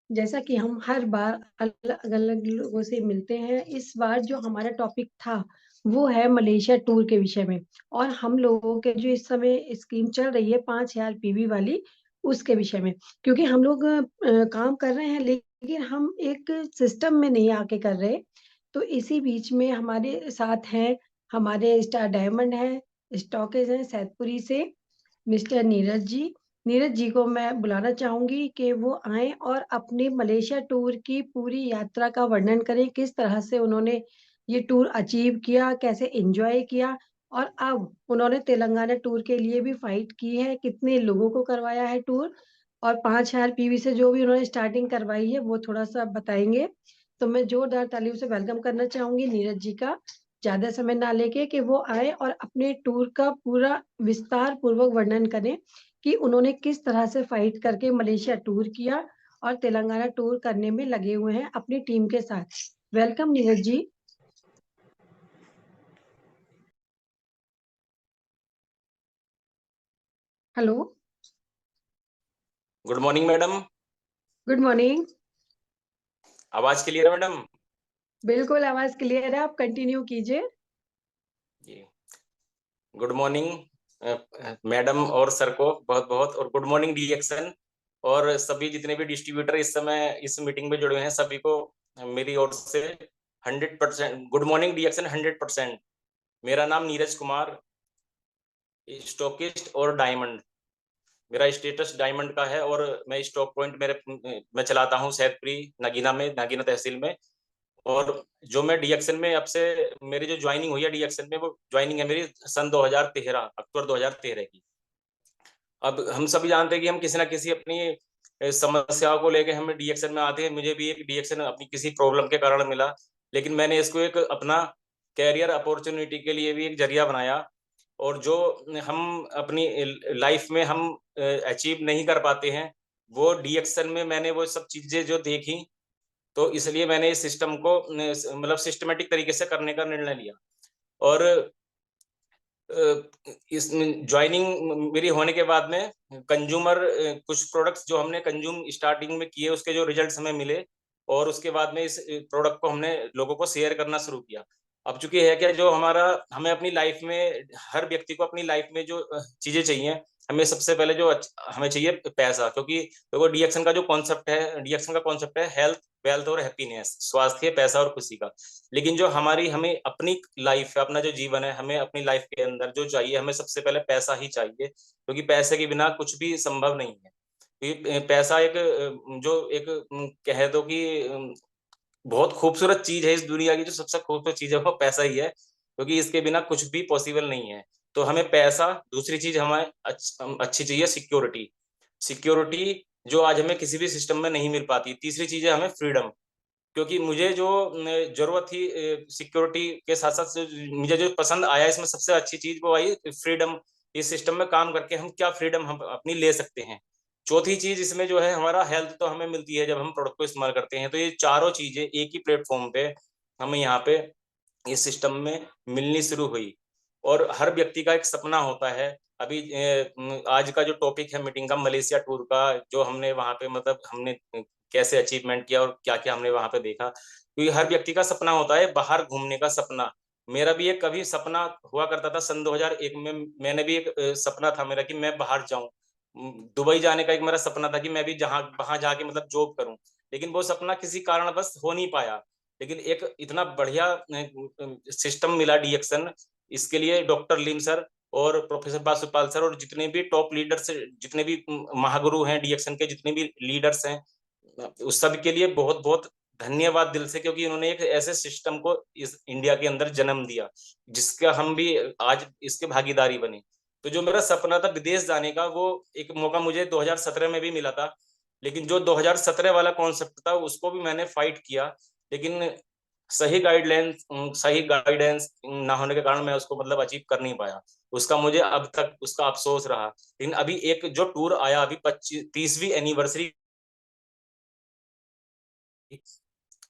जैसा कि हम हर बार अलग-अलग लोगों से मिलते हैं, इस बार जो हमारा टॉपिक था, वो है मलेशिया टूर के विषय में और हम लोगों के जो इस समय स्कीम चल रही है 5000 पीवी वाली, उसके विषय में। क्योंकि हम लोग काम कर रहे हैं, लेकिन हम एक सिस्टम में नहीं आके कर रहे, तो इसी बीच में हमारे साथ हैं, हमारे स्टार डायमंड हैं, स्टॉकीज़ हैं सैदपुरी से, मिस्टर नीरज जी। नीरज जी को मैं बुलाना चाहूँगी कि वो आएँ और अपनी मलेशिया टूर की पूरी यात्रा का वर्णन करें, किस तरह से उन्होंने ये टूर अचीव किया, कैसे एन्जॉय किया और अब उन्होंने तेलंगाना टूर के लिए भी फाइट की है, कितने लोगों को करवाया है टूर और 5000 पीवी से जो भी उन्होंने स्टार्टिंग करवाई है, वो थोड़ा-सा बताएँगे। तो मैं जोरदार तालियों से वेलकम करना चाहूँगी नीरज जी का। ज़्यादा समय ना लेके कि वो आएँ और अपने टूर का पूरा विस्तार पूर्वक वर्णन करें कि उन्होंने किस तरह से फाइट करके मलेशिया टूर किया और तेलंगाना टूर करने में लगे हुए हैं अपनी टीम के साथ। Welcome Neeraj ji. Hello, good morning madam. Good morning. आवाज क्लियर है मैडम? बिल्कुल आवाज़ क्लियर है, आप कंटिन्यू कीजिए। जी, गुड मॉर्निंग मैडम और सर को बहुत बहुत, और गुड मॉर्निंग डीएक्सन और सभी जितने भी डिस्ट्रीब्यूटर इस समय इस मीटिंग में जुड़े हुए हैं, सभी को मेरी ओर से 100% गुड मॉर्निंग डीएक्सन 100%। मेरा नाम नीरज कुमार, स्टॉकिस्ट और डायमंड। मेरा स्टेटस डायमंड का है और मैं स्टॉक पॉइंट मैं चलाता हूँ सैदपुरी नगीना में, नगीना तहसील में। और जो मैं डीएक्सन में अब से मेरी जो ज्वाइनिंग हुई है डीएक्सन में, वो ज्वाइनिंग है मेरी सन 2013, अक्टूबर 2013 की। अब हम सभी जानते हैं कि हम किसी ना किसी अपनी समस्याओं को लेके हम डीएक्सन में आते हैं। मुझे भी एक डीएक्सन अपनी किसी प्रॉब्लम के कारण मिला, लेकिन मैंने इसको एक अपना कैरियर अपॉर्चुनिटी के लिए भी एक जरिया बनाया। और जो हम अपनी लाइफ में हम अचीव नहीं कर पाते हैं, वो डीएक्सन में मैंने वो सब चीजें जो देखी, तो इसलिए मैंने इस सिस्टम को मतलब सिस्टमेटिक तरीके से करने का निर्णय लिया। और इस ज्वाइनिंग मेरी होने के बाद में कंज्यूमर कुछ प्रोडक्ट्स जो हमने कंज्यूम स्टार्टिंग में किए, उसके जो रिजल्ट्स हमें मिले, और उसके बाद में इस प्रोडक्ट को हमने लोगों को शेयर करना शुरू किया। अब चूंकि है क्या, जो हमारा हमें अपनी लाइफ में, हर व्यक्ति को अपनी लाइफ में जो चीजें चाहिए, हमें सबसे पहले जो हमें चाहिए पैसा। क्योंकि देखो डीएक्सन का जो कॉन्सेप्ट है, डीएक्सन का कॉन्सेप्ट है हेल्थ, वेल्थ और हैप्पीनेस, स्वास्थ्य, पैसा और खुशी का। लेकिन जो हमारी हमें अपनी लाइफ है, अपना जो जीवन है, हमें अपनी लाइफ के अंदर जो चाहिए, हमें सबसे पहले पैसा ही चाहिए, क्योंकि पैसे के बिना कुछ भी संभव नहीं है। क्योंकि पैसा एक जो एक कह दो कि बहुत खूबसूरत चीज है इस दुनिया की, जो सबसे खूबसूरत चीज है वो पैसा ही है, क्योंकि इसके बिना कुछ भी पॉसिबल नहीं है। तो हमें पैसा, दूसरी चीज हमें अच्छी चाहिए सिक्योरिटी। सिक्योरिटी जो आज हमें किसी भी सिस्टम में नहीं मिल पाती। तीसरी चीज है हमें फ्रीडम, क्योंकि मुझे जो जरूरत थी सिक्योरिटी के साथ साथ, मुझे जो पसंद आया इसमें सबसे अच्छी चीज वो आई फ्रीडम। इस सिस्टम में काम करके हम क्या फ्रीडम हम अपनी ले सकते हैं। चौथी चीज इसमें जो है, हमारा हेल्थ तो हमें मिलती है जब हम प्रोडक्ट को इस्तेमाल करते हैं। तो ये चारों चीजें एक ही प्लेटफॉर्म पे हमें यहाँ पे इस सिस्टम में मिलनी शुरू हुई। और हर व्यक्ति का एक सपना होता है। अभी आज का जो टॉपिक है मीटिंग का, मलेशिया टूर का, जो हमने वहां पे मतलब हमने कैसे अचीवमेंट किया और क्या क्या हमने वहां पे देखा, क्योंकि हर व्यक्ति का सपना होता है बाहर घूमने का सपना। मेरा भी एक कभी सपना हुआ करता था सन 2001 में। मैंने भी एक सपना था मेरा कि मैं बाहर जाऊं। दुबई जाने का एक मेरा सपना था कि मैं भी जहां वहां जाके मतलब जॉब करूं। लेकिन वो सपना किसी कारणवश हो नहीं पाया। लेकिन एक इतना बढ़िया सिस्टम मिला डीएक्सन, इसके लिए डॉक्टर लीम सर और प्रोफेसर बासुपाल सर और जितने भी टॉप लीडर्स, जितने भी महागुरु हैं डीएक्सन के, जितने भी लीडर्स हैं, उस सब के लिए बहुत बहुत धन्यवाद दिल से। क्योंकि उन्होंने एक ऐसे सिस्टम को इस इंडिया के अंदर जन्म दिया, जिसका हम भी आज इसके भागीदारी बने। तो जो मेरा सपना था विदेश जाने का, वो एक मौका मुझे 2017 में भी मिला था। लेकिन जो 2017 वाला कॉन्सेप्ट था, उसको भी मैंने फाइट किया। लेकिन सही गाइडेंस ना होने के कारण मैं उसको मतलब अचीव कर नहीं पाया। उसका मुझे अब तक उसका अफसोस रहा। लेकिन अभी एक जो टूर आया, अभी 30वीं एनिवर्सरी,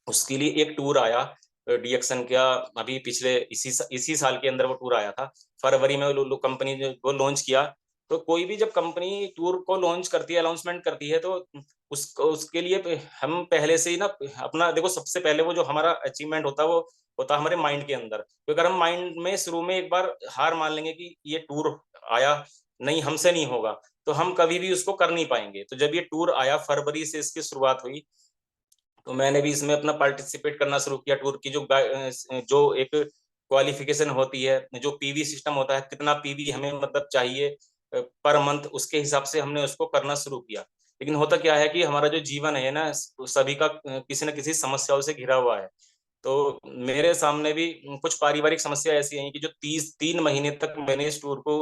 उसके लिए एक टूर आया डीएक्सन का। अभी पिछले इसी साल के अंदर वो टूर आया था। फरवरी में कंपनी ने वो लॉन्च किया। तो कोई भी जब कंपनी टूर को लॉन्च करती है, अनाउंसमेंट करती है, तो उसके लिए हम पहले से ही ना अपना, देखो सबसे पहले वो जो हमारा अचीवमेंट होता है वो होता है हमारे माइंड के अंदर। तो अगर हम माइंड में शुरू में एक बार हार मान लेंगे कि ये टूर आया, नहीं हमसे नहीं होगा, तो हम कभी भी उसको कर नहीं पाएंगे। तो जब ये टूर आया, फरवरी से इसकी शुरुआत हुई, तो मैंने भी इसमें अपना पार्टिसिपेट करना शुरू किया। टूर की जो एक क्वालिफिकेशन होती है, जो पीवी सिस्टम होता है, कितना पीवी हमें मतलब चाहिए पर मंथ, उसके हिसाब से हमने उसको करना शुरू किया। लेकिन होता क्या है कि हमारा जो जीवन है ना, सभी का किसी न किसी समस्याओं से घिरा हुआ है। तो मेरे सामने भी कुछ पारिवारिक समस्या ऐसी आई कि जो 3 महीने तक मैंने इस टूर को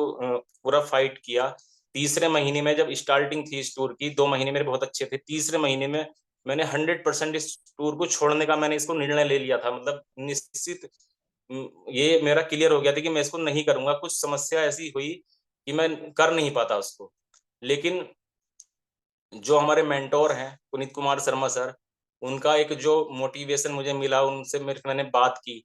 पूरा फाइट किया। तीसरे महीने में जब स्टार्टिंग थी इस टूर की, 2 महीने मेरे बहुत अच्छे थे, तीसरे महीने में मैंने 100% इस टूर को छोड़ने का मैंने इसको निर्णय ले लिया था। मतलब निश्चित ये मेरा क्लियर हो गया था कि मैं इसको नहीं करूंगा। कुछ समस्या ऐसी हुई कि मैं कर नहीं पाता उसको। लेकिन जो हमारे मेंटोर हैं पुनीत कुमार शर्मा सर, उनका एक जो मोटिवेशन मुझे मिला, उनसे मैंने बात की,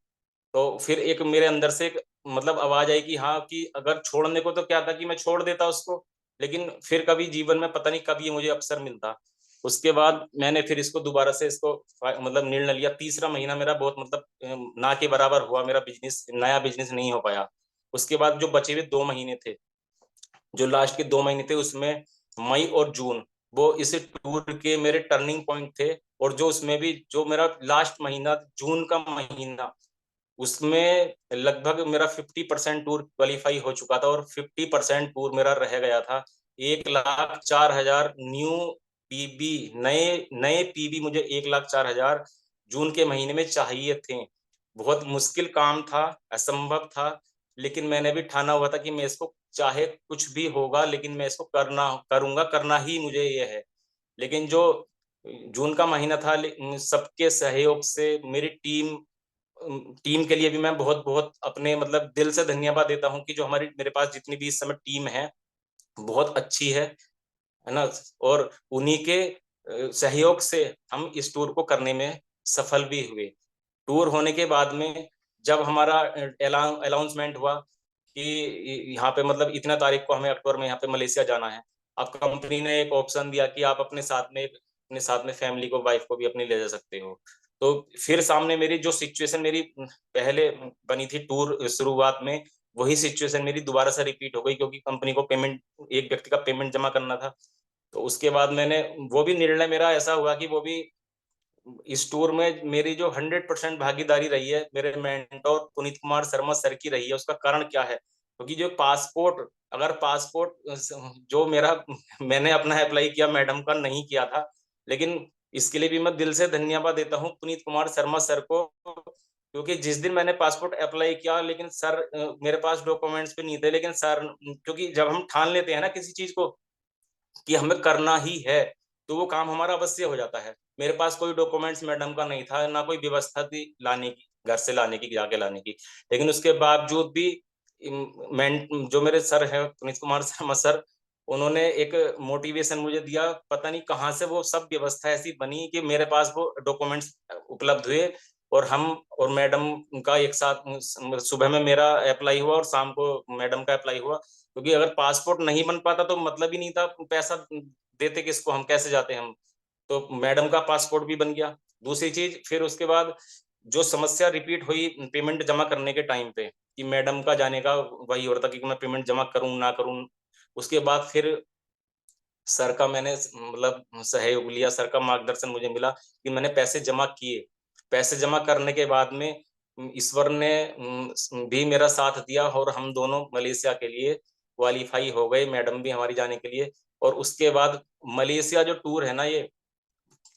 तो फिर एक मेरे अंदर से एक मतलब आवाज आई कि हाँ, कि अगर छोड़ने को तो क्या था कि मैं छोड़ देता उसको, लेकिन फिर कभी जीवन में पता नहीं कब ये मुझे अवसर मिलता। उसके बाद मैंने फिर इसको दोबारा से इसको मतलब निर्णय लिया। तीसरा महीना मेरा बहुत मतलब ना के बराबर हुआ, मेरा बिजनेस, नया बिजनेस नहीं हो पाया। उसके बाद जो बचे हुए 2 महीने थे, जो लास्ट के 2 महीने थे, उसमें मई और जून वो इस टूर के मेरे टर्निंग पॉइंट थे। और जो उसमें भी जो मेरा लास्ट महीना, जून का महीना, उसमें लगभग मेरा 50% टूर क्वालिफाई हो चुका था और 50% टूर मेरा रह गया था। 1,04,000 न्यू पीबी, नए नए पीबी मुझे 1,04,000 जून के महीने में चाहिए थे। बहुत मुश्किल काम था, असंभव था, लेकिन मैंने भी ठाना हुआ था कि मैं इसको, चाहे कुछ भी होगा, लेकिन मैं इसको करूंगा, करना ही मुझे ये है। लेकिन जो जून का महीना था, सबके सहयोग से मेरी टीम के लिए भी मैं बहुत बहुत अपने मतलब दिल से धन्यवाद देता हूँ कि जो हमारी, मेरे पास जितनी भी इस समय टीम है, बहुत अच्छी है ना। और उन्हीं के सहयोग से हम इस टूर को करने में सफल भी हुए। टूर होने के बाद में जब हमारा अनाउंसमेंट हुआ कि यहाँ पे मतलब इतना तारीख को हमें अक्टूबर में यहाँ पे मलेशिया जाना है, अब कंपनी ने एक ऑप्शन दिया कि आप अपने साथ में फैमिली को, वाइफ को भी अपनी ले जा सकते हो। तो फिर सामने मेरी जो सिचुएशन मेरी पहले बनी थी टूर शुरुआत में, वही सिचुएशन मेरी दोबारा से रिपीट हो गई, क्योंकि कंपनी को पेमेंट, एक व्यक्ति का पेमेंट जमा करना था। तो उसके बाद मैंने, वो भी निर्णय मेरा ऐसा हुआ कि वो भी इस टूर में मेरी जो 100% भागीदारी रही है, मेरे मेंटोर पुनीत कुमार शर्मा सर की रही है। उसका कारण क्या है? क्योंकि जो पासपोर्ट, अगर पासपोर्ट जो मेरा मैंने अपना अप्लाई किया, मैडम का नहीं किया था, लेकिन इसके लिए भी मैं दिल से धन्यवाद देता हूँ पुनीत कुमार शर्मा सर को। क्योंकि जिस दिन मैंने पासपोर्ट अप्लाई किया, लेकिन सर, मेरे पास डॉक्यूमेंट्स भी नहीं थे, लेकिन सर, क्योंकि जब हम ठान लेते हैं ना किसी चीज को कि हमें करना ही है, तो वो काम हमारा अवश्य हो जाता है। मेरे पास कोई डॉक्यूमेंट्स मैडम का नहीं था, ना कोई व्यवस्था थी लाने की, घर से लाने की, जाके लाने की। लेकिन उसके बावजूद भी मैं, जो मेरे सर हैं पुनीत कुमार शर्मा सर, उन्होंने एक मोटिवेशन मुझे दिया। पता नहीं कहाँ से वो सब व्यवस्था ऐसी बनी कि मेरे पास वो डॉक्यूमेंट्स उपलब्ध हुए, और हम और मैडम का एक साथ सुबह में मेरा अप्लाई हुआ और शाम को मैडम का अप्लाई हुआ। क्योंकि अगर पासपोर्ट नहीं बन पाता तो मतलब ही नहीं था, पैसा देते किसको, हम कैसे जाते हम। तो मैडम का पासपोर्ट भी बन गया। दूसरी चीज, फिर उसके बाद जो समस्या रिपीट हुई पेमेंट जमा करने के टाइम पे, कि मैडम का जाने का वही हो रहा था कि मैं पेमेंट जमा करूं ना करूं। उसके बाद फिर सर का मैंने मतलब सहयोग लिया, सर का मार्गदर्शन मुझे मिला कि मैंने पैसे जमा किए। पैसे जमा करने के बाद में ईश्वर ने भी मेरा साथ दिया और हम दोनों मलेशिया के लिए क्वालिफाई हो गए, मैडम भी हमारी जाने के लिए। और उसके बाद मलेशिया जो टूर है ना ये,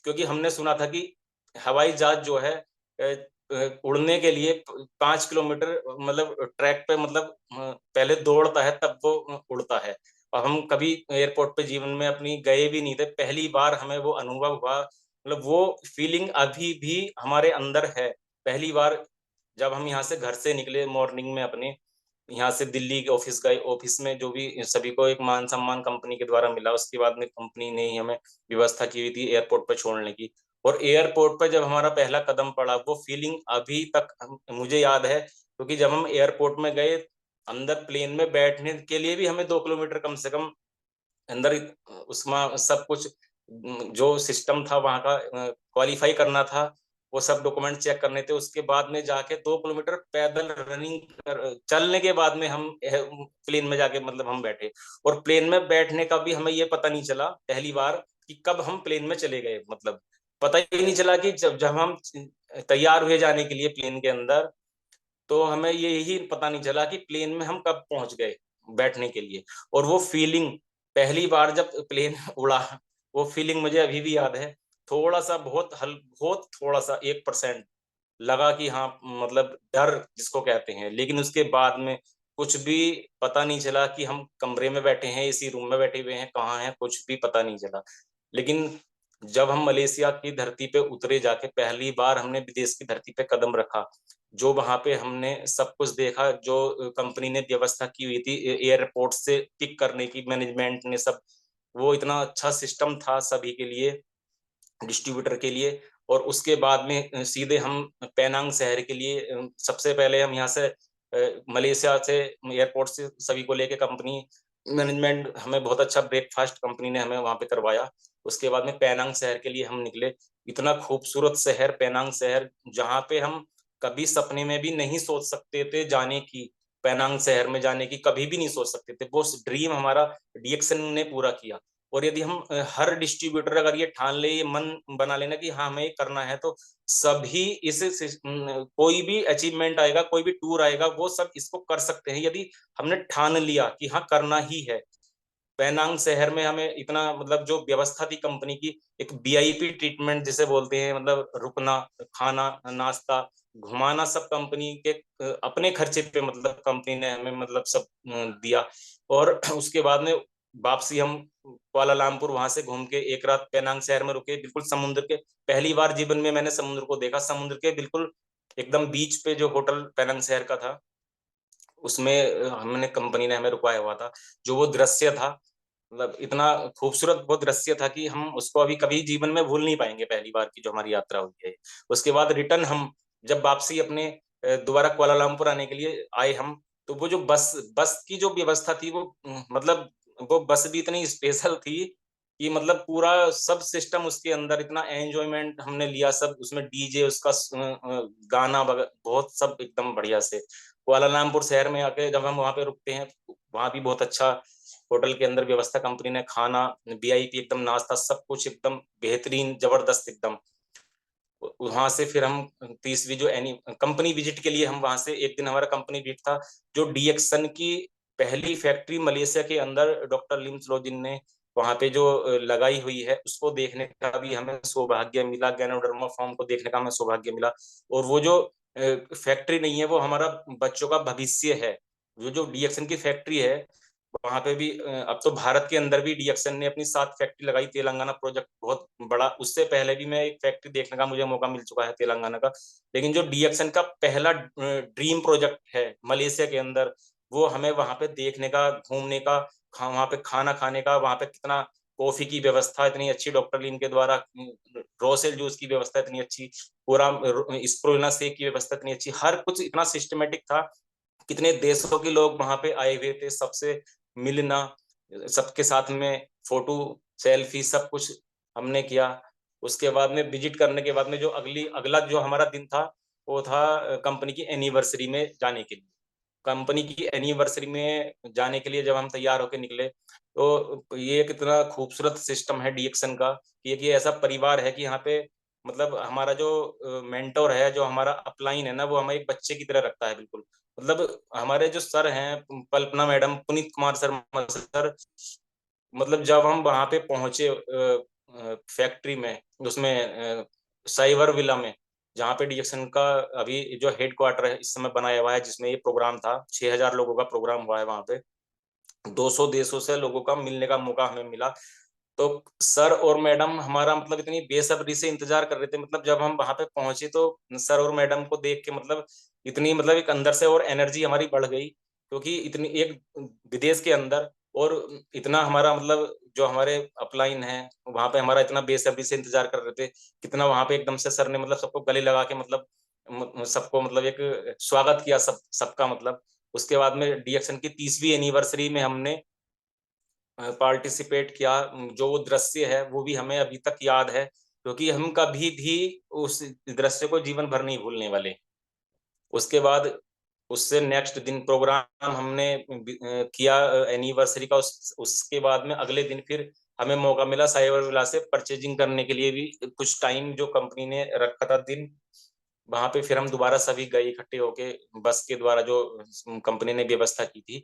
क्योंकि हमने सुना था कि हवाई जहाज जो है उड़ने के लिए 5 किलोमीटर मतलब ट्रैक पे मतलब पहले दौड़ता है, तब वो उड़ता है। और हम कभी एयरपोर्ट पे जीवन में अपनी गए भी नहीं थे, पहली बार हमें वो अनुभव हुआ। मतलब वो फीलिंग अभी भी हमारे अंदर है। पहली बार जब हम यहाँ से घर से निकले मॉर्निंग में, अपने यहाँ से दिल्ली के ऑफिस गए, ऑफिस में जो भी सभी को एक मान सम्मान कंपनी के द्वारा मिला। उसके बाद में कंपनी ने ही हमें व्यवस्था की हुई थी एयरपोर्ट पर छोड़ने की। और एयरपोर्ट पर जब हमारा पहला कदम पड़ा, वो फीलिंग अभी तक मुझे याद है। क्योंकि जब हम एयरपोर्ट में गए, अंदर प्लेन में बैठने के लिए भी हमें 2 किलोमीटर कम से कम अंदर उसमें सब कुछ जो सिस्टम था वहां का क्वालिफाई करना था, वो सब डॉक्यूमेंट चेक करने थे। उसके बाद में जाके 2 किलोमीटर पैदल रनिंग चलने के बाद में हम प्लेन में जाके मतलब हम बैठे। और प्लेन में बैठने का भी हमें ये पता नहीं चला पहली बार कि कब हम प्लेन में चले गए, मतलब पता ही नहीं चला कि जब जब हम तैयार हुए जाने के लिए प्लेन के अंदर, तो हमें ये यही पता नहीं चला कि प्लेन में हम कब पहुंच गए बैठने के लिए। और वो फीलिंग पहली बार जब प्लेन उड़ा, वो फीलिंग मुझे अभी भी याद है। थोड़ा सा बहुत थोड़ा सा 1% लगा कि हाँ मतलब डर जिसको कहते हैं, लेकिन उसके बाद में कुछ भी पता नहीं चला कि हम कमरे में बैठे हैं, इसी रूम में बैठे हुए हैं, कहाँ हैं, कुछ भी पता नहीं चला। लेकिन जब हम मलेशिया की धरती पे उतरे जाके, पहली बार हमने विदेश की धरती पे कदम रखा, जो वहां पे हमने सब कुछ देखा, जो कंपनी ने व्यवस्था की हुई थी एयरपोर्ट से पिक करने की, मैनेजमेंट ने सब, वो इतना अच्छा सिस्टम था सभी के लिए, डिस्ट्रीब्यूटर के लिए। और उसके बाद में सीधे हम पेनांग शहर के लिए, सबसे पहले हम यहाँ से मलेशिया से एयरपोर्ट से सभी को लेके, कंपनी मैनेजमेंट हमें बहुत अच्छा ब्रेकफास्ट कंपनी ने हमें वहां पे करवाया। उसके बाद में पेनांग शहर के लिए हम निकले। इतना खूबसूरत शहर पेनांग शहर, जहाँ पे हम कभी सपने में भी नहीं सोच सकते थे जाने की, पेनांग शहर में जाने की कभी भी नहीं सोच सकते थे। वो ड्रीम हमारा डीएक्सन ने पूरा किया। और यदि हम हर डिस्ट्रीब्यूटर अगर ये ठान ले, ये मन बना लेना कि हाँ हमें ये करना है, तो सभी कोई भी अचीवमेंट आएगा, कोई भी टूर आएगा, वो सब इसको कर सकते हैं यदि हमने ठान लिया कि हाँ करना ही है। पेनांग शहर में हमें इतना मतलब जो व्यवस्था थी कंपनी की, एक वीआईपी ट्रीटमेंट जिसे बोलते हैं, मतलब रुकना, खाना, नाश्ता, घुमाना, सब कंपनी के अपने खर्चे पे, मतलब कंपनी ने हमें मतलब सब दिया। और उसके बाद में वापसी हम कुआलालंपुर वहां से घूम के एक रात पेनांग शहर में रुके, बिल्कुल समुद्र के, पहली बार जीवन में मैंने समुद्र को देखा, समुद्र के बिल्कुल एकदम बीच पे जो होटल पेनांग शहर का था, उसमें हमने कंपनी ने हमें रुकवाया हुआ था। जो वो दृश्य था, मतलब इतना खूबसूरत वो दृश्य था कि हम उसको अभी कभी जीवन में भूल नहीं पाएंगे, पहली बार की जो हमारी यात्रा हुई है। उसके बाद रिटर्न हम जब वापसी अपने दोबारा कुआलालंपुर आने के लिए आए हम, तो वो जो बस बस की जो व्यवस्था थी, वो मतलब वो बस भी इतनी स्पेशल थी कि मतलब पूरा सब सिस्टम उसके अंदर, इतना एंजॉयमेंट हमने लिया, सब उसमें डीजे, उसका गाना बहुत सब एकदम बढ़िया से। कुआलालंपुर शहर में आके जब हम वहाँ पे रुकते हैं, वहाँ भी बहुत अच्छा होटल के अंदर व्यवस्था कंपनी ने, खाना वीआईपी एकदम, नाश्ता, सब कुछ एकदम बेहतरीन जबरदस्त एकदम। वहां से फिर हम 30वीं जो एनी कंपनी विजिट के लिए, हम वहां से एक दिन हमारा कंपनी विजिट था, जो डीएक्सन की पहली फैक्ट्री मलेशिया के अंदर डॉक्टर लिम स्लोजिन ने वहां पे जो लगाई हुई है, उसको देखने का भी हमें सौभाग्य मिला, गैनोडर्मा फार्म को देखने का हमें सौभाग्य मिला। और वो जो फैक्ट्री नहीं है, वो हमारा बच्चों का भविष्य है। जो डीएक्सन की फैक्ट्री है, वहां पे भी अब तो भारत के अंदर भी डीएक्सन ने अपनी 7 फैक्ट्री लगाई, तेलंगाना प्रोजेक्ट बहुत बड़ा, उससे पहले भी मैं एक फैक्ट्री देखने का मुझे मौका मिल चुका है तेलंगाना का। लेकिन जो डीएक्सन का पहला ड्रीम प्रोजेक्ट है मलेशिया के अंदर, वो हमें वहां पे देखने का, घूमने का, वहां पे खाना खाने का, वहां पे कितना कॉफी की व्यवस्था इतनी अच्छी डॉक्टर लीन के द्वारा, रोसेल जूस की व्यवस्था इतनी अच्छी, पूरा स्प्रोलिना शेक की व्यवस्था इतनी अच्छी, हर कुछ इतना सिस्टमेटिक था। कितने देशों के लोग वहां पे आए हुए थे, सबसे मिलना, सबके साथ में फोटो, सेल्फी, सब कुछ हमने किया। उसके बाद में विजिट करने के बाद में जो अगला जो हमारा दिन था, वो था कंपनी की एनिवर्सरी में जाने के लिए। कंपनी की एनिवर्सरी में जाने के लिए जब हम तैयार होकर निकले, तो ये कितना खूबसूरत सिस्टम है डीएक्सन का कि एक ये ऐसा परिवार है कि यहाँ पे मतलब हमारा जो मेंटोर है, जो हमारा अपलाइन है ना, वो हमें एक बच्चे की तरह रखता है बिल्कुल। मतलब हमारे जो सर हैं, कल्पना मैडम, पुनीत कुमार शर्मा सर, मतलब जब हम वहां पे पहुंचे फैक्ट्री में, उसमें साइबर विला में, जहाँ पे डीएक्सन का अभी जो हेड क्वार्टर है इस समय बनाया हुआ है, जिसमें ये प्रोग्राम था, 6,000 लोगों का प्रोग्राम हुआ है वहां पे, 200 देशों से लोगों का मिलने का मौका हमें मिला। तो सर और मैडम हमारा मतलब इतनी बेसब्री से इंतजार कर रहे थे, मतलब जब हम वहां पे पहुंचे, तो सर और मैडम को देख के मतलब इतनी मतलब एक अंदर से और एनर्जी हमारी बढ़ गई, क्योंकि इतनी एक विदेश के अंदर, और इतना हमारा मतलब जो हमारे अपलाइन है वहां पे हमारा इतना बेसब्री से इंतजार कर रहे थे, कितना वहां पे एकदम से सर ने मतलब सबको गले लगा के मतलब सबको मतलब एक स्वागत किया, सबका मतलब। उसके बाद में डीएक्सन की 30वीं एनिवर्सरी में हमने पार्टिसिपेट किया, जो वो दृश्य है वो भी हमें अभी तक याद है, क्योंकि हम कभी भी उस दृश्य को जीवन भर नहीं भूलने वाले। उसके बाद उससे नेक्स्ट दिन प्रोग्राम हमने किया एनिवर्सरी का, उसके बाद में अगले दिन फिर हमें मौका मिला साइबर विला से परचेजिंग करने के लिए भी, कुछ टाइम जो कंपनी ने रखा था दिन, वहां पे फिर हम दोबारा सभी गए इकट्ठे होके, बस के द्वारा जो कंपनी ने व्यवस्था की थी,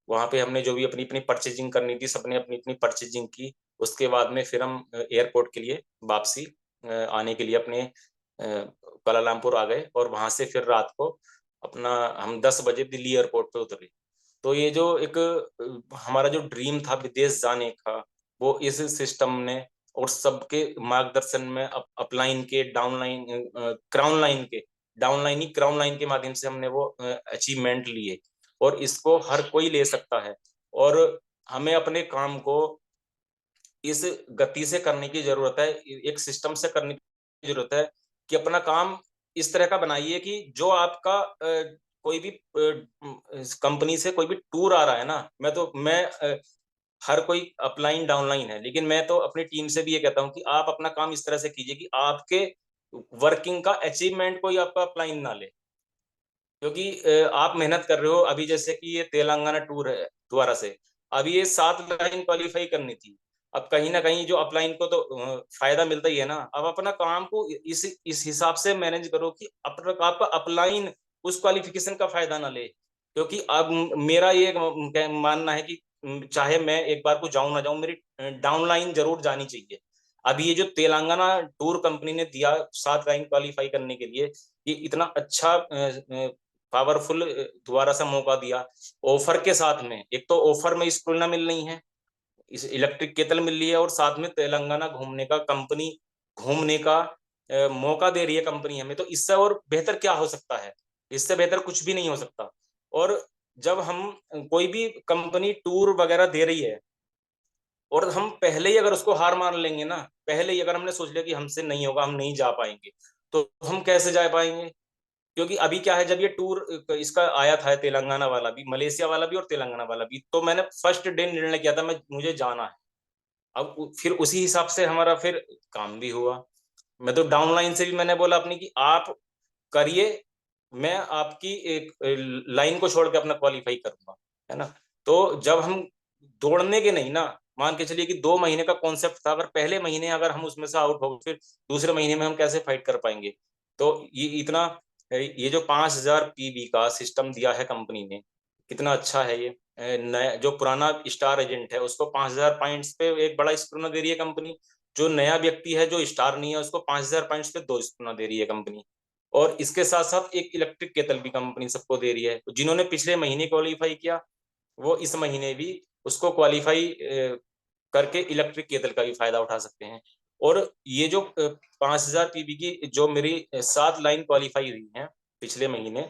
वहां पे हमने जो भी अपनी अपनी परचेजिंग करनी थी सबने अपनी अपनी परचेजिंग की। उसके बाद में फिर हम एयरपोर्ट के लिए वापसी आने के लिए अपने कुआलालंपुर आ गए, और वहां से फिर रात को अपना हम 10 बजे दिल्ली एयरपोर्ट पे उतरे। तो ये जो एक हमारा जो ड्रीम था विदेश जाने का, वो इस सिस्टम ने और सबके मार्गदर्शन में अपलाइन के डाउनलाइन क्राउन लाइन के डाउनलाइन ही क्राउन लाइन के माध्यम से हमने वो अचीवमेंट लिए, और इसको हर कोई ले सकता है। और हमें अपने काम को इस गति से करने की जरूरत है, एक सिस्टम से करने की जरूरत है, कि अपना काम इस तरह का बनाइए कि जो आपका कोई भी कंपनी से कोई भी टूर आ रहा है ना, मैं हर कोई अपलाइन डाउनलाइन है, लेकिन मैं तो अपनी टीम से भी ये कहता हूं कि आप अपना काम इस तरह से कीजिए कि आपके वर्किंग का अचीवमेंट कोई आपका अपलाइन ना ले। क्योंकि आप मेहनत कर रहे हो, अभी जैसे कि ये तेलंगाना टूर है दोबारा से, अभी ये 7 लाइन क्वालिफाई करनी थी। अब कहीं ना कहीं जो अपलाइन को तो फायदा मिलता ही है ना, अब अपना काम को इस हिसाब से मैनेज करो कि अपना आपका अपलाइन उस क्वालिफिकेशन का फायदा ना ले। क्योंकि अब मेरा ये मानना है कि चाहे मैं एक बार को जाऊं ना जाऊं, मेरी डाउनलाइन जरूर जानी चाहिए। अभी ये जो तेलंगाना टूर कंपनी ने दिया 7 लाइन क्वालिफाई करने के लिए, ये इतना अच्छा पावरफुल दोबारा सा मौका दिया, ऑफर के साथ में। एक तो ऑफर में स्कूल मिल रही है, इस इलेक्ट्रिक केतल मिल रही है, और साथ में तेलंगाना घूमने का कंपनी घूमने का मौका दे रही है कंपनी हमें। तो इससे और बेहतर क्या हो सकता है? इससे बेहतर कुछ भी नहीं हो सकता। और जब हम कोई भी कंपनी टूर वगैरह दे रही है, और हम पहले ही अगर उसको हार मान लेंगे ना, पहले ही अगर हमने सोच लिया कि हमसे नहीं होगा, हम नहीं जा पाएंगे, तो हम कैसे जा पाएंगे? क्योंकि अभी क्या है, जब ये टूर इसका आया था तेलंगाना वाला भी, मलेशिया वाला भी और तेलंगाना वाला भी, तो मैंने फर्स्ट डे निर्णय किया था मैं मुझे जाना है। अब फिर उसी हिसाब से हमारा फिर काम भी हुआ। मैं तो डाउनलाइन से भी मैंने बोला अपनी कि आप करिए, मैं आपकी एक लाइन को छोड़ के अपना क्वालिफाई करूंगा, है ना। तो जब हम दौड़ने के नहीं ना, मान के चलिए कि 2 महीने का कॉन्सेप्ट था, अगर पहले महीने अगर हम उसमें से आउट हो गए, फिर दूसरे महीने में हम कैसे फाइट कर पाएंगे? तो ये जो 5,000 PB का सिस्टम दिया है कंपनी ने, कितना अच्छा है ये। नया जो पुराना स्टार एजेंट है उसको 5,000 पॉइंट्स पे एक बड़ा स्पूना दे रही है कंपनी। जो नया व्यक्ति है जो स्टार नहीं है उसको 5,000 पॉइंट्स पे 2 स्पूना दे रही है कंपनी। और इसके साथ साथ एक इलेक्ट्रिक केतल भी कंपनी सबको दे रही है। जिन्होंने पिछले महीने क्वालिफाई किया, वो इस महीने भी उसको क्वालिफाई करके इलेक्ट्रिक केतल का भी फायदा उठा सकते हैं। और ये जो 5,000 PB की जो मेरी 7 लाइन क्वालिफाई हुई है पिछले महीने,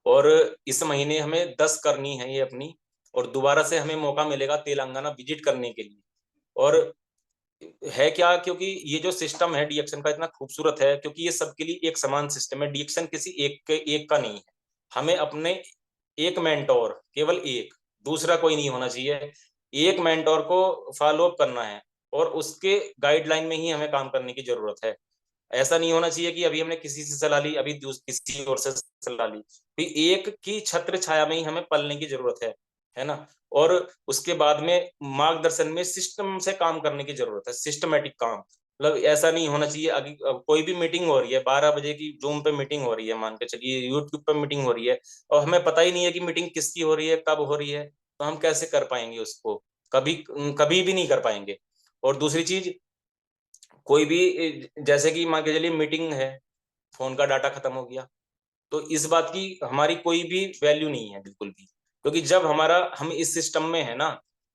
और इस महीने हमें 10 करनी है ये अपनी, और दोबारा से हमें मौका मिलेगा तेलंगाना विजिट करने के लिए। और है क्या, क्योंकि ये जो सिस्टम है डीएक्शन का इतना खूबसूरत है, क्योंकि ये सबके लिए एक समान सिस्टम है, डीएक्शन किसी एक का नहीं है। हमें अपने एक मेंटोर, केवल एक, दूसरा कोई नहीं होना चाहिए, एक मेंटोर को फॉलो अप करना है, और उसके गाइडलाइन में ही हमें काम करने की जरूरत है। ऐसा नहीं होना चाहिए कि अभी हमने किसी से सलाह ली, अभी किसी और से सलाह ली, तो एक की छत्र छाया में ही हमें पलने की जरूरत है ना। और उसके बाद में मार्गदर्शन में सिस्टम से काम करने की जरूरत है, सिस्टमेटिक काम। मतलब ऐसा नहीं होना चाहिए अभी कोई भी मीटिंग हो रही है, 12 बजे की जूम पे मीटिंग हो रही है, मान के चलिए यूट्यूब पे मीटिंग हो रही है, और हमें पता ही नहीं है कि मीटिंग किसकी हो रही है, कब हो रही है, तो हम कैसे कर पाएंगे उसको? कभी कभी भी नहीं कर पाएंगे। और दूसरी चीज, कोई भी जैसे कि मान के चलिए मीटिंग है, फोन का डाटा खत्म हो गया, तो इस बात की हमारी कोई भी वैल्यू नहीं है बिल्कुल भी। क्योंकि जब हमारा हम इस सिस्टम में है ना,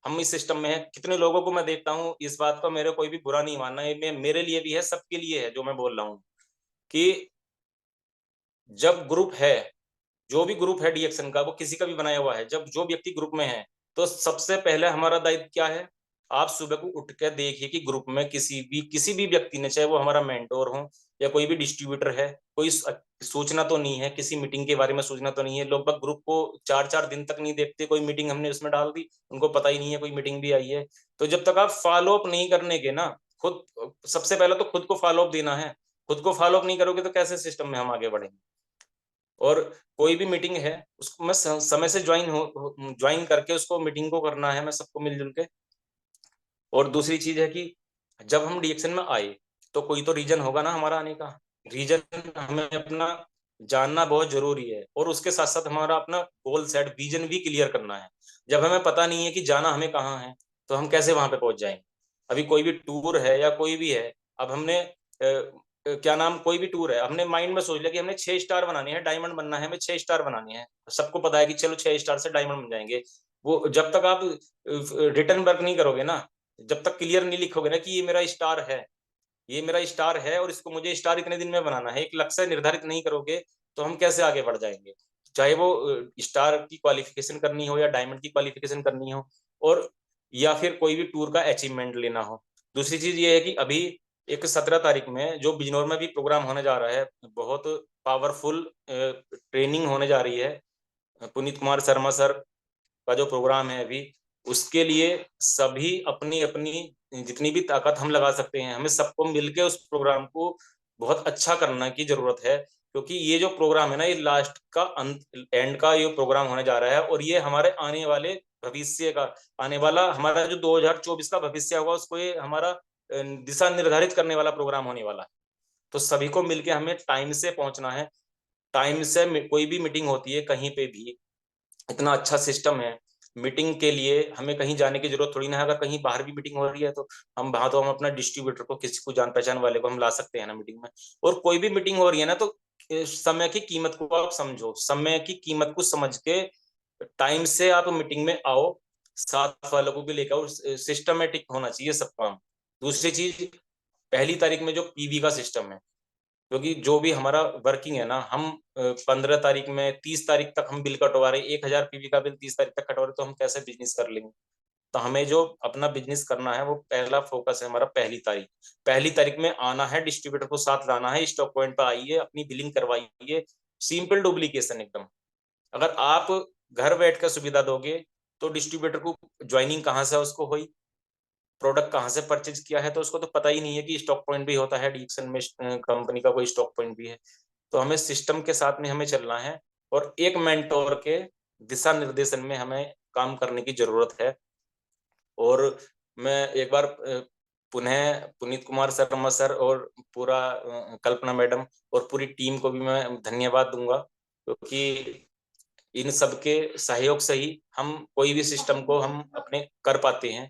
हम इस सिस्टम में है, कितने लोगों को मैं देखता हूँ, इस बात का मेरे कोई भी बुरा नहीं मानना है, मेरे लिए भी है, सबके लिए है जो मैं बोल रहा हूँ, कि जब ग्रुप है, जो भी ग्रुप है डीएक्शन का, वो किसी का भी बनाया हुआ है, जब जो व्यक्ति ग्रुप में है, तो सबसे पहले हमारा दायित्व क्या है? आप सुबह को उठ के देखिए कि ग्रुप में किसी भी व्यक्ति ने, चाहे वो हमारा मेंटोर हो या कोई भी डिस्ट्रीब्यूटर है, कोई सूचना तो नहीं है, किसी मीटिंग के बारे में सूचना तो नहीं है। लोग ग्रुप को 4-4 दिन तक नहीं देखते, कोई मीटिंग हमने उसमें डाल दी, उनको पता ही नहीं है कोई मीटिंग भी आई है। तो जब तक आप फॉलो अप नहीं करने के ना, खुद सबसे पहले तो खुद को फॉलो अप देना है। खुद को फॉलो अप नहीं करोगे तो कैसे सिस्टम में हम आगे बढ़ेंगे। और कोई भी मीटिंग है उसको मैं समय से ज्वाइन करके उसको मीटिंग को करना है, मैं सबको मिलजुल के। और दूसरी चीज है कि जब हम डीएक्शन में आए तो कोई तो रीजन होगा ना हमारा आने का। रीजन हमें अपना जानना बहुत जरूरी है, और उसके साथ साथ हमारा अपना गोल सेट, विजन भी क्लियर करना है। जब हमें पता नहीं है कि जाना हमें कहाँ है, तो हम कैसे वहां पे पहुंच जाएंगे। अभी कोई भी टूर है या कोई भी है, अब हमने क्या नाम, कोई भी टूर है, हमने माइंड में सोच लिया कि हमने 6 स्टार बनाने हैं, डायमंड बनना है, हमें 6 स्टार बनानी है। सबको पता है कि चलो 6 स्टार से डायमंड बन जाएंगे। वो जब तक आप रिटर्न वर्क नहीं करोगे ना, जब तक क्लियर नहीं लिखोगे ना कि ये मेरा स्टार है, ये मेरा स्टार है और इसको मुझे स्टार इतने दिन में बनाना है, एक लक्ष्य निर्धारित नहीं करोगे, तो हम कैसे आगे बढ़ जाएंगे। चाहे वो स्टार की क्वालिफिकेशन करनी हो या डायमंड की क्वालिफिकेशन करनी हो, और या फिर कोई भी टूर का अचीवमेंट लेना हो। दूसरी चीज ये है कि अभी एक 17 तारीख में जो बिजनौर में भी प्रोग्राम होने जा रहा है, बहुत पावरफुल ट्रेनिंग होने जा रही है। पुनीत कुमार शर्मा सर का जो प्रोग्राम है अभी, उसके लिए सभी अपनी अपनी जितनी भी ताकत हम लगा सकते हैं, हमें सबको मिलके उस प्रोग्राम को बहुत अच्छा करने की जरूरत है। क्योंकि ये जो प्रोग्राम है ना, ये लास्ट का अंत, एंड का ये प्रोग्राम होने जा रहा है, और ये हमारे आने वाले भविष्य का, आने वाला हमारा जो 2024 का भविष्य होगा, उसको ये हमारा दिशा निर्धारित करने वाला प्रोग्राम होने वाला है। तो सभी को मिलके हमें टाइम से पहुंचना है। टाइम से कोई भी मीटिंग होती है कहीं पे भी, इतना अच्छा सिस्टम है। मीटिंग के लिए हमें कहीं जाने की जरूरत थोड़ी ना है। अगर कहीं बाहर भी मीटिंग हो रही है तो हम वहां, तो हम अपना डिस्ट्रीब्यूटर को, किसी को जान पहचान वाले को हम ला सकते हैं ना मीटिंग में। और कोई भी मीटिंग हो रही है ना, तो समय की कीमत को आप समझो, समय की कीमत को समझ के टाइम से आप मीटिंग में आओ, साथ वालों को भी लेकर आओ। सिस्टमेटिक होना चाहिए सब काम। दूसरी चीज, 1 तारीख में जो पीवी का सिस्टम है, क्योंकि जो भी हमारा वर्किंग है ना, हम 15 तारीख में, 30 तारीख तक हम बिल कटवा रहे, 1,000 पीवी का बिल 30 तारीख तक कटवा रहे, तो हम कैसे बिजनेस कर लेंगे। तो हमें जो अपना बिजनेस करना है, वो पहला फोकस है हमारा 1 तारीख। 1 तारीख में आना है, डिस्ट्रीब्यूटर को साथ लाना है, स्टॉक पॉइंट पर आइए, अपनी बिलिंग करवाइए। सिंपल डुप्लीकेशन एकदम। अगर आप घर बैठ कर सुविधा दोगे, तो डिस्ट्रीब्यूटर को ज्वाइनिंग कहाँ से उसको हुई, प्रोडक्ट कहाँ से परचेज किया है, तो उसको तो पता ही नहीं है कि स्टॉक पॉइंट भी होता है, डीएक्शन में कंपनी का कोई स्टॉक पॉइंट भी है। तो हमें सिस्टम के साथ में हमें चलना है, और एक मेंटोर के दिशा निर्देशन में हमें काम करने की जरूरत है। और मैं एक बार पुनः पुनीत कुमार शर्मा सर और पूरा कल्पना मैडम और पूरी टीम को भी मैं धन्यवाद दूंगा, क्योंकि इन सबके सहयोग से ही हम कोई भी सिस्टम को हम अपने कर पाते हैं।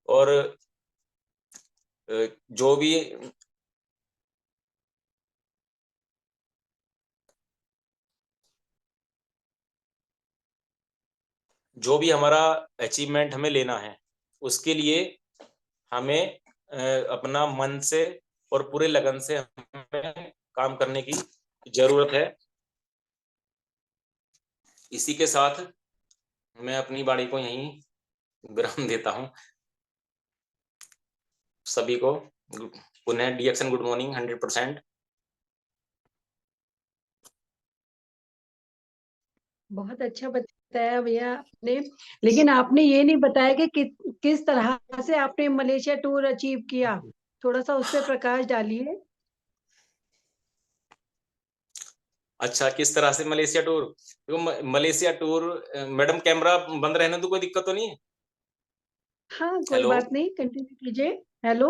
और जो भी जो भी हमारा अचीवमेंट हमें लेना है, उसके लिए हमें अपना मन से और पूरे लगन से हमें काम करने की जरूरत है। इसी के साथ मैं अपनी बाणी को यहीं विराम देता हूँ। सभी को पुनः डीएक्शन गुड मॉर्निंग 100%। बहुत अच्छा बताया भैया आपने। लेकिन आपने ये नहीं बताया कि किस तरह से आपने मलेशिया टूर अचीव किया। थोड़ा सा उस पर प्रकाश डालिए। अच्छा, किस तरह से मलेशिया टूर, देखो मलेशिया टूर, मैडम कैमरा बंद रहने तो कोई दिक्कत तो नहीं है। हाँ, कोई हेलो, बात नहीं, कंटिन्यू कीजिए। हेलो।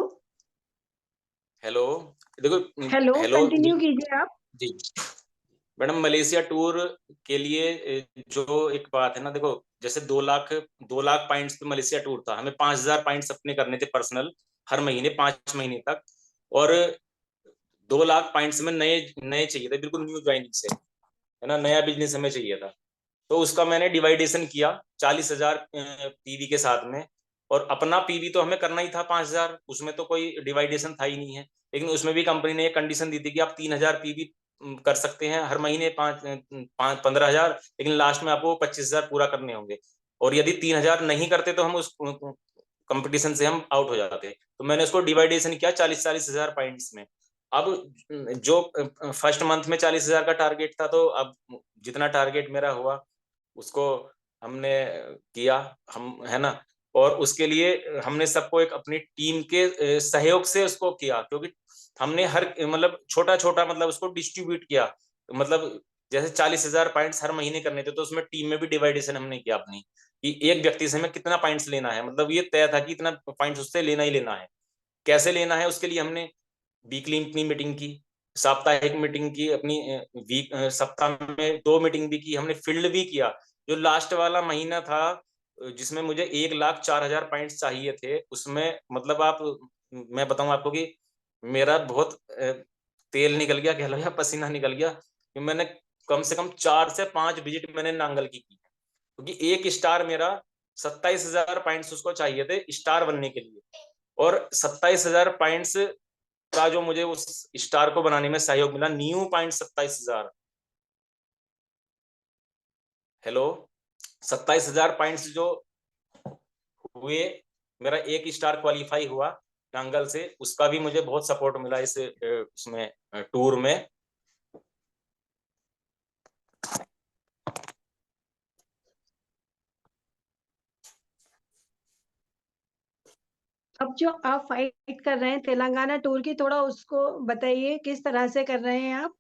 हेलो, देखो, हेलो, हेलो कंटिन्यू कीजिए आप। जी। मैडम मलेशिया टूर के लिए जो एक बात है ना, देखो, जैसे 2 लाख पॉइंट्स पे मलेशिया टूर था, हमें 5,000 पॉइंट्स अपने करने थे पर्सनल, हर महीने 5 महीने तक। और 2 लाख पॉइंट्स में नए नए चाहिए थे, बिल्कुल न्यू ज्वाइनिंग से, है ना, नया बिजनेस हमें चाहिए था। तो उसका मैंने डिवाइडेशन किया 40,000 पीवी के साथ में। और अपना पीवी तो हमें करना ही था 5,000, उसमें तो कोई डिवाइडेशन था ही नहीं है। लेकिन उसमें भी कंपनी ने एक कंडीशन दी थी कि आप 3,000 पीवी कर सकते हैं हर महीने, 15,000, लेकिन लास्ट में आपको 25,000 पूरा करने होंगे। और यदि 3,000 नहीं करते तो हम कंपटीशन से हम आउट हो जाते। तो मैंने उसको डिवाइडेशन किया 40,000 पॉइंट्स में। अब जो फर्स्ट मंथ में 40,000 का टारगेट था, तो अब जितना टारगेट मेरा हुआ उसको हमने किया, हम है ना। और उसके लिए हमने सबको एक अपनी टीम के सहयोग से उसको किया, क्योंकि हमने हर मतलब छोटा छोटा मतलब उसको डिस्ट्रीब्यूट किया। मतलब जैसे 40,000 पॉइंट्स हर महीने करने थे, तो उसमें टीम में भी डिवाइडेशन हमने किया अपनी, कि एक व्यक्ति से हमें कितना पॉइंट्स लेना है, मतलब ये तय था कि इतना पॉइंट्स उससे लेना ही लेना है। कैसे लेना है उसके लिए हमने वीकली अपनी मीटिंग की, साप्ताहिक मीटिंग की अपनी, वीक सप्ताह में 2 मीटिंग भी की हमने, फील्ड भी किया। जो लास्ट वाला महीना था जिसमें मुझे 1,04,000 पॉइंट्स चाहिए थे, उसमें मतलब आप, मैं बताऊं आपको कि मेरा बहुत तेल निकल गया, कह लो या पसीना निकल गया, कि मैंने कम से कम 4 से 5 विजिट मैंने नांगल की, क्योंकि एक स्टार मेरा 27,000 पॉइंट्स उसको चाहिए थे स्टार बनने के लिए। और 27,000 पॉइंट्स का जो मुझे उस स्टार को बनाने में सहयोग मिला, न्यू पॉइंट 27,000, हेलो, 27,000 पॉइंट्स जो हुए, मेरा एक स्टार क्वालिफाई हुआ नांगल से, उसका भी मुझे बहुत सपोर्ट मिला इस उसमें टूर में। अब जो आप फाइट कर रहे हैं तेलंगाना टूर की, थोड़ा उसको बताइए किस तरह से कर रहे हैं आप।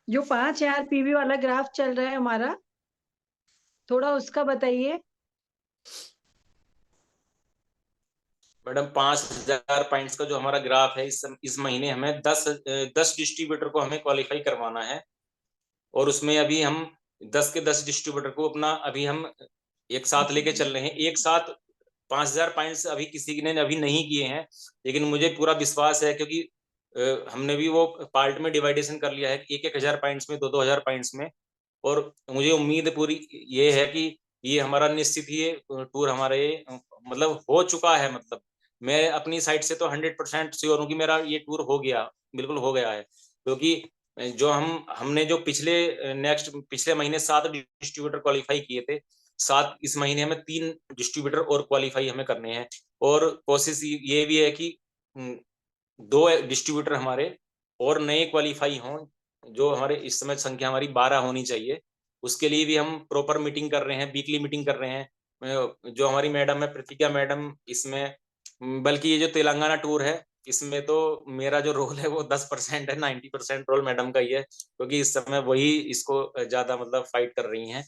जो 5,000 पीवी वाला ग्राफ चल रहा है हमारा, थोड़ा उसका बताइए। मैडम 5,000 पॉइंट्स का जो हमारा ग्राफ है, इस महीने हमें 10 डिस्ट्रीब्यूटर को हमें क्वालिफाई करवाना है। और उसमें अभी हम 10 के 10 डिस्ट्रीब्यूटर को अपना अभी हम एक साथ लेके चल रहे हैं। एक साथ 5,000 पॉइंट्स अभी किसी ने अभी नहीं किए हैं, लेकिन मुझे पूरा विश्वास है, क्योंकि हमने भी वो पार्ट में डिवाइडेशन कर लिया है, 1,1,000 पॉइंट्स में, 2,2,000 पॉइंट्स में। और मुझे उम्मीद पूरी ये है कि ये हमारा निश्चित ही ये टूर हमारे मतलब हो चुका है। मतलब मैं अपनी साइड से तो 100% श्योर हूँ कि मेरा ये टूर हो गया, बिल्कुल हो गया है। क्योंकि जो हमने जो पिछले महीने 7 डिस्ट्रीब्यूटर क्वालिफाई किए थे, 7, इस महीने हमें 3 डिस्ट्रीब्यूटर और क्वालिफाई हमें करने हैं। और कोशिश ये भी है कि 2 डिस्ट्रीब्यूटर हमारे और नए क्वालिफाई हों, जो हमारे इस समय संख्या हमारी 12 होनी चाहिए। उसके लिए भी हम प्रॉपर मीटिंग कर रहे हैं, वीकली मीटिंग कर रहे हैं। जो हमारी मैडम है प्रतिज्ञा मैडम, इसमें बल्कि ये जो तेलंगाना टूर है, इसमें तो मेरा जो रोल है वो 10% है, 90% रोल मैडम का ही है, क्योंकि इस समय वही इसको ज्यादा मतलब फाइट कर रही हैं।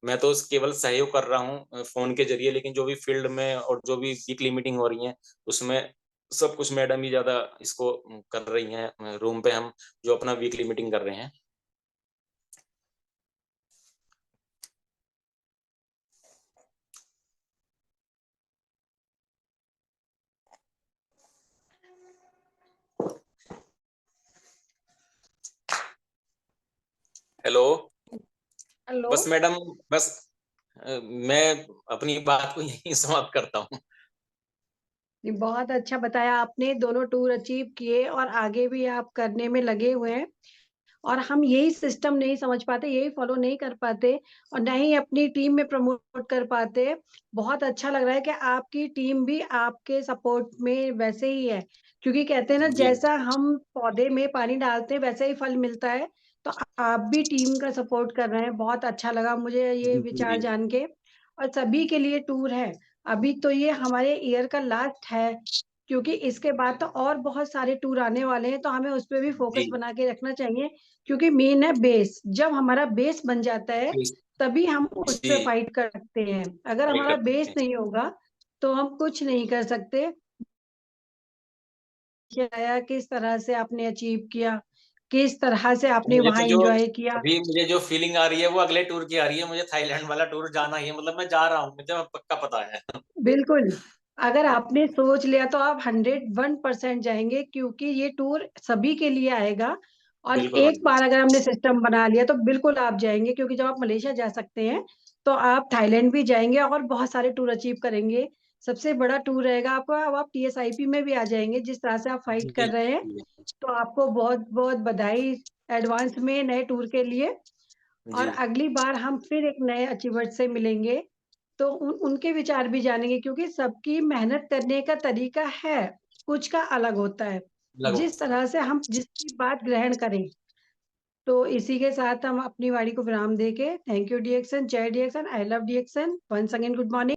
मैं तो केवल सहयोग कर रहा हूँ फोन के जरिए, लेकिन जो भी फील्ड में और जो भी वीकली मीटिंग हो रही है, उसमें सब कुछ मैडम ही ज्यादा इसको कर रही हैं। रूम पे हम जो अपना वीकली मीटिंग कर रहे हैं। हेलो। हेलो। बस मैडम, बस मैं अपनी बात को यहीं समाप्त करता हूँ। ये बहुत अच्छा बताया आपने, दोनों टूर अचीव किए और आगे भी आप करने में लगे हुए हैं। और हम यही सिस्टम नहीं समझ पाते, यही फॉलो नहीं कर पाते, और ना ही अपनी टीम में प्रमोट कर पाते। बहुत अच्छा लग रहा है कि आपकी टीम भी आपके सपोर्ट में वैसे ही है, क्योंकि कहते हैं ना, जी जैसा हम पौधे में पानी डालते हैं वैसे ही फल मिलता है। तो आप भी टीम का सपोर्ट कर रहे हैं, बहुत अच्छा लगा मुझे ये जी विचार जी जान के। और सभी के लिए टूर है। अभी तो ये हमारे ईयर का लास्ट है, क्योंकि इसके बाद तो और बहुत सारे टूर आने वाले हैं, तो हमें उस पर भी फोकस जी बना के रखना चाहिए। क्योंकि मेन है बेस, जब हमारा बेस बन जाता है जी तभी हम उस जी, पे फाइट कर सकते हैं। अगर फाइट हमारा कर सकते बेस हैं। नहीं होगा तो हम कुछ नहीं कर सकते। क्या किस तरह से आपने अचीव किया, किस तरह से आपने मुझे तो वहां जो एंजॉय किया। अभी मुझे जो फीलिंग आ रही है वो अगले टूर की आ रही है, मुझे थाईलैंड वाला टूर जाना ही है, मतलब मैं जा रहा हूँ, मुझे पक्का पता है। बिल्कुल। अगर आपने सोच लिया तो आप 101% जाएंगे, क्योंकि ये टूर सभी के लिए आएगा। और बिल्कुल एक मैडम। बार अगर हमने सिस्टम बना लिया तो बिल्कुल आप जाएंगे, क्योंकि जब आप मलेशिया जा सकते हैं तो आप थाईलैंड भी जाएंगे और बहुत सारे टूर अचीव करेंगे। सबसे बड़ा टूर रहेगा आपका। अब आप टीएसआईपी में भी आ जाएंगे, जिस तरह से आप फाइट जी कर रहे हैं। जी तो आपको बहुत बहुत बधाई एडवांस में नए टूर के लिए। और जी अगली बार हम फिर एक नए अचीवर्ड से मिलेंगे। तो उनके विचार भी जानेंगे, क्योंकि सबकी मेहनत करने का तरीका है, कुछ का अलग होता है। लगो। जिस तरह से हम जिसकी बात ग्रहण करें, तो इसी के साथ हम अपनी वाणी को विराम देके थैंक यू डिएक्सन, जय Dixon, I love Dixon, once again good morning.